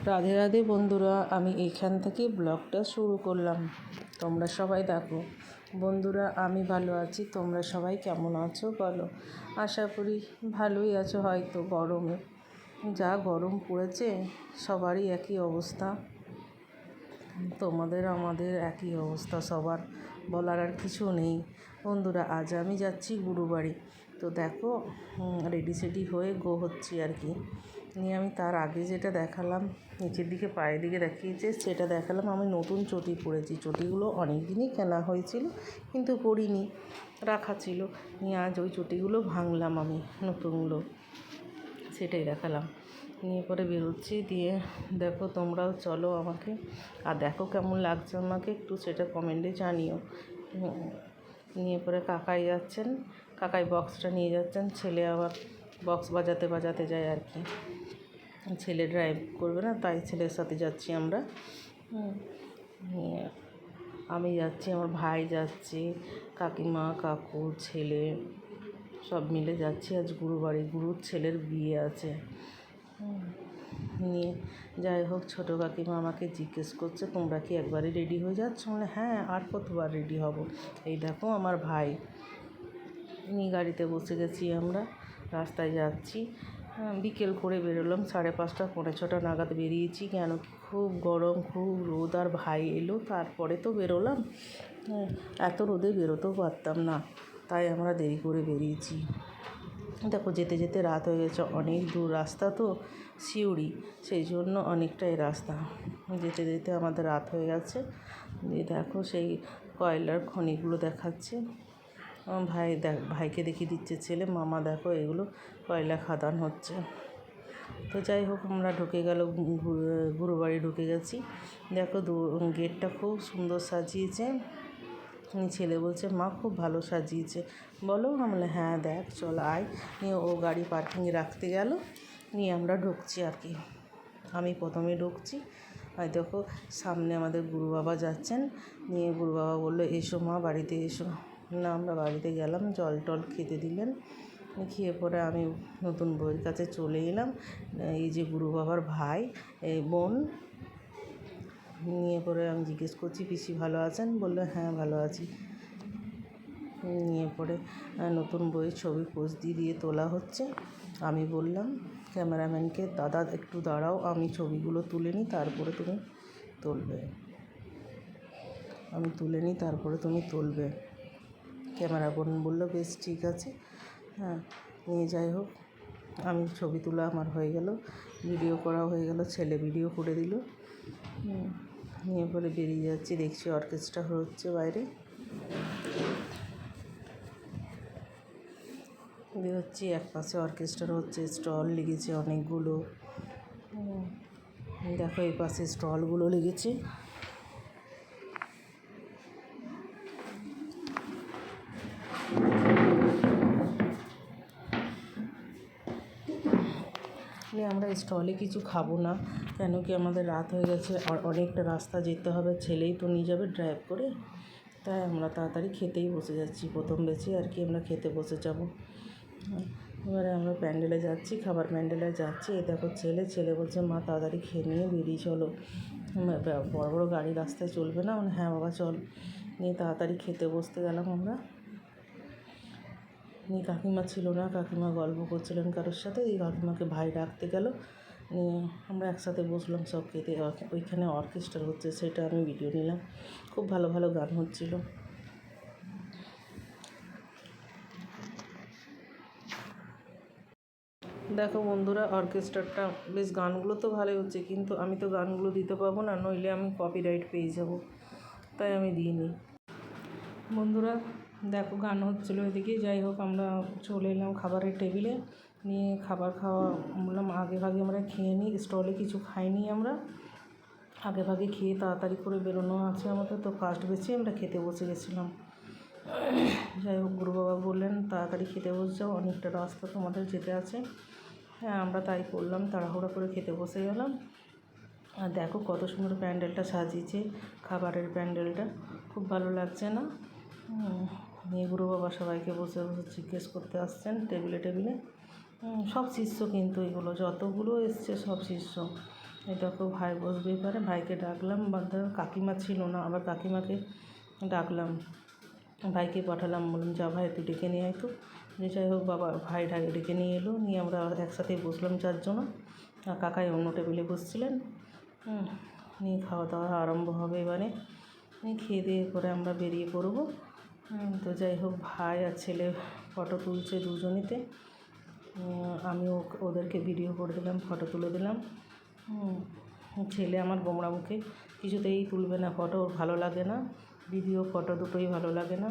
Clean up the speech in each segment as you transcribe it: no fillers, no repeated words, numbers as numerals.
রাধে রাধে বন্ধুরা, আমি এইখান থেকে ব্লগটা শুরু করলাম। তোমরা সবাই দেখো। বন্ধুরা, আমি ভালো আছি, তোমরা সবাই কেমন আছো বলো। আশা করি ভালোই আছো। হয়তো গরমে যা গরম পড়েছে, সবারই একই অবস্থা। তোমাদের আমাদের একই অবস্থা, সবার বলার আর কিছু নেই। বন্ধুরা, আজ আমি যাচ্ছি গুরুবাড়ি। তো দেখো, রেডি সেডি হয়ে হচ্ছি আর কি। নিয়ে আমি তার আগে যেটা দেখালাম, নিচের দিকে পায়ের দিকে দেখিয়েছে, সেটা দেখালাম। আমি নতুন চটি পরেছি। চটিগুলো অনেক দিনই কেনা হয়েছিল, কিন্তু পরিনি, রাখা ছিল। নিয়ে আজ ওই চটিগুলো ভাঙলাম আমি, নতুনগুলো, সেটাই দেখালাম। নিয়ে পরে বেরোচ্ছি। দিয়ে দেখো, তোমরাও চলো আমাকে, আর দেখো কেমন লাগছে আমাকে, একটু সেটা কমেন্টে জানিও। নিয়ে পরে কাকাই যাচ্ছেন, কাকাই বক্সটা নিয়ে যাচ্ছেন। ছেলে আবার বক্স বাজাতে বাজাতে যায় আর কি। ছেলে ড্রাইভ করবে না, তাই ছেলের সাথে যাচ্ছি আমরা। আমি যাচ্ছি, আমার ভাই যাচ্ছে, কাকিমা, কাকু, ছেলে সব মিলে যাচ্ছি। আজ গুরুবাড়ি, গুরুর ছেলের বিয়ে আছে। নিয়ে যাই হোক, ছোটো কাকিমা আমাকে জিজ্ঞেস করছে, তোমরা কি একবারে রেডি হয়ে যাচ্ছ? মানে হ্যাঁ, আর কতবার রেডি হব। এই দেখো আমার ভাই, নিয়ে গাড়িতে বসে গেছি আমরা, রাস্তায় যাচ্ছি। বিকেল করে বেরোলাম, 5:30 6:45 নাগাদ বেরিয়েছি। কেন কি খুব গরম, খুব রোদ, আর ভাই এলো তারপরে তো বেরোলাম। এত রোদে বেরোতেও পারতাম না, তাই আমরা দেরি করে বেরিয়েছি। দেখো, যেতে যেতে রাত হয়ে গেছে। অনেক দূর রাস্তা তো, সিউড়ি, সেই জন্য অনেকটাই রাস্তা। যেতে যেতে আমাদের রাত হয়ে গেছে। দিয়ে দেখো, সেই কয়লার খনিগুলো দেখাচ্ছে আমার ভাই। ভাইকে দেখিয়ে দিচ্ছে ছেলে, মামা দেখো এগুলো কয়লা খাদান হচ্ছে। তো যাই হোক, আমরা ঢুকে গেল, গুরুবাড়ি ঢুকে গেছি। দেখো, গেটটা খুব সুন্দর সাজিয়েছে। ছেলে বলছে, মা খুব ভালো সাজিয়েছে বলো। আমরা হ্যাঁ, দেখ চল আয়। নিয়ে ও গাড়ি পার্কিংয়ে রাখতে গেল। নিয়ে আমরা ঢুকছি আর কি। আমি প্রথমে ঢুকছি। আর দেখো, সামনে আমাদের গুরু বাবা যাচ্ছেন। নিয়ে গুরু বাবা বললো, এসো মা, বাড়িতে এসো। না, আমরা বাড়িতে গেলাম, জল টল খেতে দিলেন। খেয়ে পরে আমি নতুন বউয়ের কাছে চলে এলাম। এই যে গুরু বাবার ভাই, এই বোন। নিয়ে পরে আমি জিজ্ঞেস করছি, পিসি ভালো আছেন? বললো হ্যাঁ, ভালো আছি। নিয়ে পরে নতুন বইয়ের ছবি পোজ দিয়ে তোলা হচ্ছে। আমি বললাম ক্যামেরাম্যানকে, দাদা একটু দাঁড়াও, আমি ছবিগুলো তুলে নিই, তারপরে তুমি তুলবে। আমি তুলে নিই, তারপরে তুমি তুলবে। ক্যামেরাম্যান বললো বেশ ঠিক আছে। হ্যাঁ, নিয়ে যাই হোক, আমি ছবি তোলা আমার হয়ে গেল, ভিডিও করা হয়ে গেল, ছেলে ভিডিও করে দিল। নিয়ে পরে বেরিয়ে যাচ্ছি। দেখছি অর্কেস্ট্রা হচ্ছে বাইরে। বেরোচ্ছি, একপাশে অর্কেস্ট্রা হচ্ছে, স্টল লেগেছে অনেকগুলো। দেখো, এই পাশে স্টলগুলো লেগেছে। আমরা স্টলে কিছু খাবো না, কেন কি আমাদের রাত হয়ে গেছে, আর অনেকটা রাস্তা যেতে হবে। ছেলেই তো নিয়ে যাবে ড্রাইভ করে, তাই আমরা তাড়াতাড়ি খেতেই বসে যাচ্ছি। প্রথম বেশি আর কি, আমরা খেতে বসে যাব। এবারে আমরা প্যান্ডেলে যাচ্ছি, খাবার প্যান্ডেলে যাচ্ছি। এই দেখো, ছেলে বলছে, মা তাড়াতাড়ি খেয়ে নিয়ে বেরিয়ে চলো, বড় বড় গাড়ি রাস্তায় চলবে না। মানে হ্যাঁ বাবা চল। নিয়ে তাড়াতাড়ি খেতে বসতে গেলাম আমরা। নিয়ে কাকিমা ছিল না, কাকিমা গল্প করছিলেন কারোর সাথে। এই কাকিমাকে ভাই ডাকতে গেল। নিয়ে আমরা একসাথে বসলাম সব খেতে। ওইখানে অর্কেস্ট্রা হচ্ছে, সেটা আমি ভিডিও নিলাম। খুব ভালো ভালো গান হচ্ছিল। দেখো বন্ধুরা, অর্কেস্ট্রাটা বেশ, গানগুলো তো ভালোই হচ্ছে, কিন্তু আমি তো গানগুলো দিতে পারবো না, নইলে আমি কপিরাইট পেয়ে যাব, তাই আমি দিইনি। বন্ধুরা দেখো, গান হচ্ছিলো এদিকে। যাই হোক, আমরা চলে এলাম খাবারের টেবিলে। নিয়ে খাবার খাওয়া, বললাম আগে ভাগে আমরা খেয়ে নিই। স্টলে কিছু খাইনি আমরা, আগে ভাগে খেয়ে তাড়াতাড়ি করে বেরোনো আছে আমাদের। তো ফার্স্ট বেশি আমরা খেতে বসে গেছিলাম। যাই হোক, গুরু বাবা বললেন তাড়াতাড়ি খেতে বসে যাও, অনেকটা রাস্তা তোমাদের যেতে আছে। হ্যাঁ, আমরা তাই করলাম, তাড়াহুড়ো করে খেতে বসে গেলাম। আর দেখো কত সুন্দর প্যান্ডেলটা সাজিয়েছে, খাবারের প্যান্ডেলটা খুব ভালো লাগছে না? নিয়ে গুরু বাবা সবাইকে বসে বসে জিজ্ঞেস করতে আসছেন টেবিলে টেবিলে। সব শিষ্য, কিন্তু এগুলো যতগুলো এসছে সব শিষ্য। এই দেখো ভাই বসবেই পারে, ভাইকে ডাকলাম, কাকিমা ছিল না, আবার কাকিমাকে ডাকলাম, ভাইকে পাঠালাম, বললাম যা ভাই তুই ডেকে নিয়ে আয় তো। যে যাই হোক বাবা ভাই ডেকে নিয়ে এলো, নিয়ে আমরা একসাথেই বসলাম চারজন, আর কাকাই অন্য টেবিলে বসছিলেন। নিয়ে খাওয়া দাওয়া আরম্ভ হবে এবারে, খেয়ে দিয়ে করে আমরা বেরিয়ে পড়বো। তো যাই হোক ভাই আর ছেলে ফটো তুলছে দুজনেতে, আমিও ওদেরকে ভিডিও করে দিলাম, ফটো তুলে দিলাম। ছেলে আমার গোমড়া মুখে, কিছুতেই তুলবে না ফটো, ওর ভালো লাগে না, ভিডিও ফটো দুটোই ভালো লাগে না।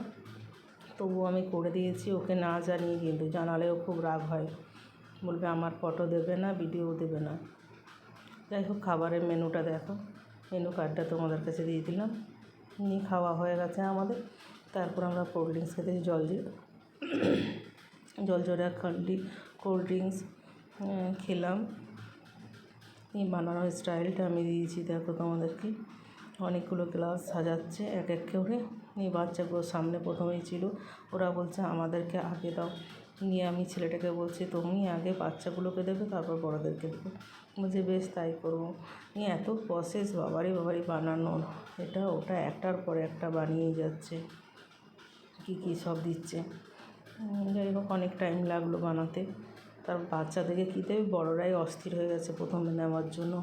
তবুও আমি করে দিয়েছি ওকে না জানিয়ে, কিন্তু জানালেও খুব রাগ হয়, বলবে আমার ফটো দেবে না, ভিডিও দেবে না। যাই হোক খাবারের মেনুটা দেখো, মেনু কার্ডটা তোমাদের কাছে দিয়ে দিলাম। নিয়ে খাওয়া হয়ে গেছে আমাদের, তারপর আমরা কোল্ড ড্রিঙ্কস খেতে জলজরা কোল্ড ড্রিঙ্কস খেলাম। এই বানানোর স্টাইলটা আমি দিয়েছি দেখো তোমাদেরকে, অনেকগুলো গ্লাস সাজাচ্ছে এক এক করে। এই বাচ্চাগুলো সামনে প্রথমেই ছিল, ওরা বলছে আমাদেরকে আগে দাও। নিয়ে আমি ছেলেটাকে বলছি তুমি আগে বাচ্চাগুলোকে দেবে, তারপর বড়োদেরকে দেবে। বলছে বেশ তাই করবো। নিয়ে এত প্রসেস বাবারই বানানোর, এটা ওটা একটার পর একটা বানিয়েই যাচ্ছে, কী সব দিচ্ছে। যাই হোক অনেক টাইম লাগলো বানাতে। তার বাচ্চাদেরকে কী দেবে, বড়োরাই অস্থির হয়ে গেছে প্রথমে নেওয়ার জন্য,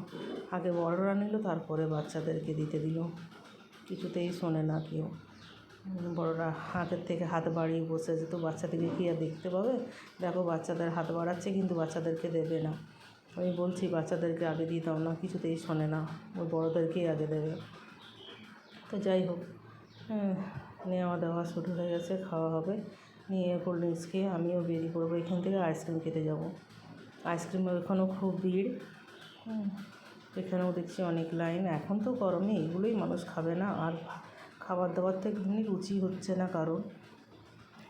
আগে বড়োরা নিল তারপরে বাচ্চাদেরকে দিতে দিল, কিছুতেই শোনে না কেউ। বড়োরা হাতের থেকে হাত বাড়িয়ে বসে আছে, তো বাচ্চাদেরকে কি আর দেখতে পাবে। দেখো বাচ্চাদের হাত বাড়াচ্ছে কিন্তু বাচ্চাদেরকে দেবে না। আমি বলছি বাচ্চাদেরকে আগে দিয়ে দাও না, কিছুতেই শোনে না, ওই বড়োদেরকেই আগে দেবে। তো যাই হোক নেওয়া দেওয়া শুরু হয়ে গেছে, খাওয়া হবে। নিয়ে কোল্ড ড্রিঙ্কস খেয়ে আমিও বেরিয়ে পড়বো এখান থেকে, আইসক্রিম খেতে যাব। আইসক্রিমের ওখানেও খুব ভিড়, এখানেও দেখছি অনেক লাইন। এখন তো গরমে এগুলোই মানুষ খাবে না, আর খাবার দাবার তো একদমই রুচি হচ্ছে না কারোর।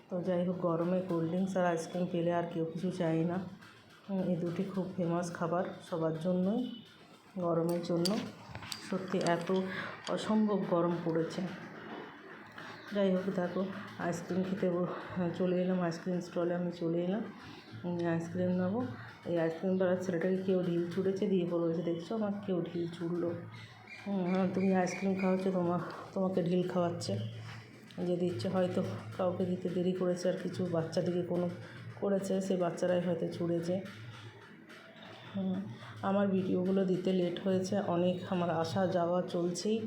তো যাই হোক গরমে কোল্ড ড্রিঙ্কস আর আইসক্রিম পেলে আর কেউ কিছু চাই না। এই দুটি খুব ফেমাস খাবার সবার জন্যই, গরমের জন্য। সত্যি এত অসম্ভব গরম পড়েছে। যাই হোক দেখো আইসক্রিম খেতে চলে এলাম, আইসক্রিম স্টলে আমি চলে এলাম, আইসক্রিম নেবো। এই আইসক্রিম পাড়ার ছেলেটাকে কেউ ঢিল ছুঁড়েছে, দিয়ে বলেছে দেখছো আমার কেউ ঢিল ছুঁড়লো। তুমি আইসক্রিম খাওয়াচ্ছো, তোমাকে ঢিল খাওয়াচ্ছে, যে দিচ্ছে হয়তো কাউকে দিতে দেরি করেছে, আর কিছু বাচ্চাদিকে কোনো করেছে, সে বাচ্চারাই হয়তো ছুঁড়েছে। আমার ভিডিওগুলো দিতে লেট হয়েছে অনেক, আমার আসা যাওয়া চলছেই,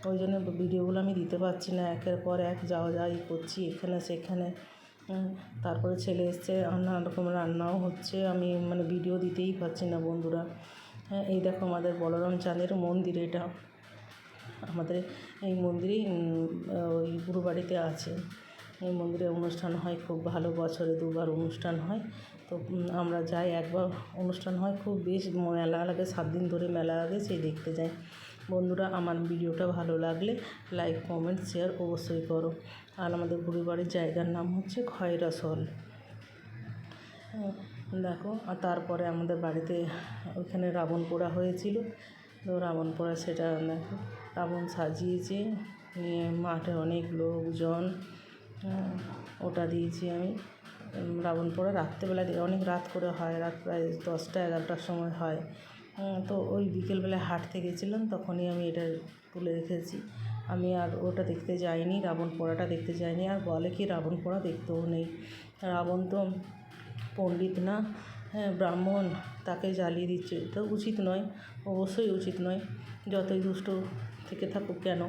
ওই জন্য ভিডিওগুলো আমি দিতে পারছি না, একের পর এক যাওয়া যাই করছি এখানে সেখানে। তারপরে ছেলে এসছে, নানা রকম রান্নাও হচ্ছে, আমি ভিডিও দিতেই পারছি না বন্ধুরা। এই দেখো আমাদের বলরাম চাঁদের মন্দির, এটা আমাদের এই মন্দিরেই ওই গুরুবাড়িতে আছে, এই মন্দিরে অনুষ্ঠান হয় খুব ভালো, বছরে 2বার অনুষ্ঠান হয়। তো আমরা যাই, একবার অনুষ্ঠান হয় খুব বেশ মেলা লাগে, 7 দিন ধরে মেলা লাগে, সেই দেখতে যাই। বন্ধুরা আমার ভিডিওটা ভালো লাগলে লাইক কমেন্ট শেয়ার অবশ্যই করো। আর আমাদের গুরুবাড়ির জায়গার নাম হচ্ছে খয়রাসল। দেখো আর তারপরে আমাদের বাড়িতে ওইখানে রাবণ পোড়া হয়েছিল, তো রাবণ পোড়া সেটা দেখো রাবণ সাজিয়েছে, নিয়ে মাঠে অনেক লোকজন, ওটা দিয়েছি আমি। রাবণ পোড়া রাত্রেবেলা অনেক রাত করে হয়, রাত প্রায় 10টা 11টার সময় হয়। তো ওই বিকেলবেলায় হাঁটতে গেছিলাম, তখনই আমি এটা তুলে রেখেছি। আমি আর ওটা দেখতে যাইনি, রাবণ পোড়াটা দেখতে যাইনি। আর বলে কি রাবণ পোড়া দেখতেও নেই, রাবণ তো পণ্ডিত না, ব্রাহ্মণ, তাকে জ্বালিয়ে দিচ্ছে, তো উচিত নয়, অবশ্যই উচিত নয়। যতই দুষ্ট থেকে থাকুক কেন,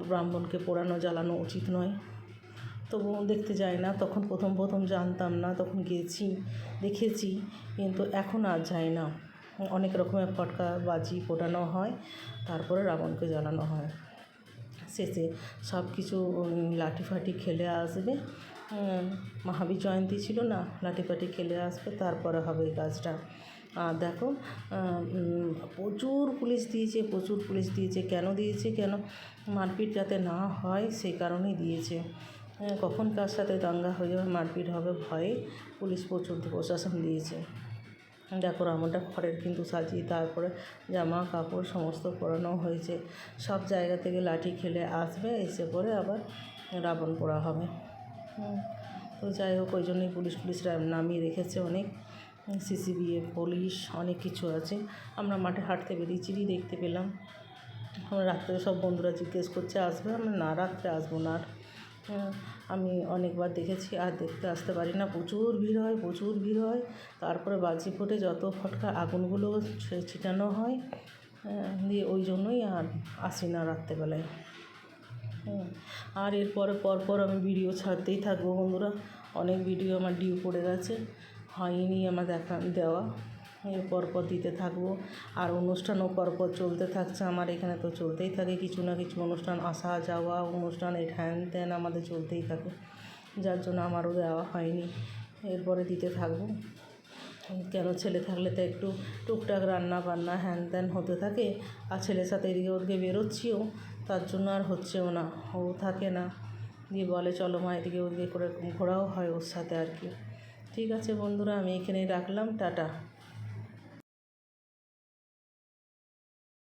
ব্রাহ্মণকে পোড়ানো জ্বালানো উচিত নয়। তবুও দেখতে যাই না, তখন প্রথম জানতাম না, তখন গেছি দেখেছি, কিন্তু এখন আর যাই না। অনেক রকমের ফটকা বাজি ফোটানো হয়, তারপরে রাবণকে জ্বালানো হয়। শেষে সব কিছু লাঠি ফাঠি খেলে আসবে, মহাবীর জয়ন্তী ছিল না, লাঠি ফাঠি খেলে আসবে, তারপরে হবে এই কাজটা। আর দেখো প্রচুর পুলিশ দিয়েছে, কেন দিয়েছে, মারপিট যাতে না হয় সেই কারণেই দিয়েছে। কখন কার সাথে দাঙ্গা হয়ে যাবে, মারপিট হবে ভয়ে পুলিশ প্রচুর প্রশাসন দিয়েছে। দেখো রাবণটা খড়ের কিন্তু সাজিয়ে, তারপরে জামা কাপড় সমস্ত পরানো হয়েছে। সব জায়গা থেকে লাঠি খেলে আসবে, এসে পরে আবার রাবণ পোড়া হবে। তো যাই হোক ওই জন্যই পুলিশরা নামিয়ে রেখেছে অনেক। সিসিবিএফ পুলিশ অনেক কিছু আছে। আমরা মাঠে হাঁটতে বেরিয়েছি, দেখতে পেলাম। আমরা রাত্রে সব বন্ধুরা জিজ্ঞেস করছে আসবে, আমরা না রাত্রে আসবো না আর। আমি অনেকবার দেখেছি, আর দেখতে আসতে পারি না, প্রচুর ভিড় হয়, প্রচুর ভিড় হয়। তারপরে বাজি ফোটে, যত ফটকা আগুনগুলো ছিটানো হয়, দিয়ে ওই জন্যই আর আসি না রাত্রেবেলায়। আর এরপরে পরপর আমি ভিডিও ছাড়তেই থাকবো বন্ধুরা। অনেক ভিডিও আমার ডিউ পড়ে গেছে, হয়নি আমার দেওয়া। এর পরপর দিতে থাকবো। আর অনুষ্ঠানও পরপর চলতে থাকছে, আমার এখানে তো চলতেই থাকে কিছু না কিছু অনুষ্ঠান, আসা যাওয়া অনুষ্ঠান, এই হ্যান ত্যান আমাদের চলতেই থাকে, যার জন্য আমারও দেওয়া হয়নি। এরপরে দিতে থাকবো। কেন, ছেলে থাকলে তো একটু টুকটাক রান্না বান্না হ্যান ত্যান হতে থাকে। আর ছেলের সাথে এদিকে ওদিকে বেরোচ্ছিও, তার জন্য আর হচ্ছেও না, ও থাকে না, দিয়ে বলে চলো মা এদিকে ওদিকে করে, ঘোরাও হয় ওর সাথে আর কি। ঠিক আছে বন্ধুরা, আমি এখানেই রাখলাম, টাটা।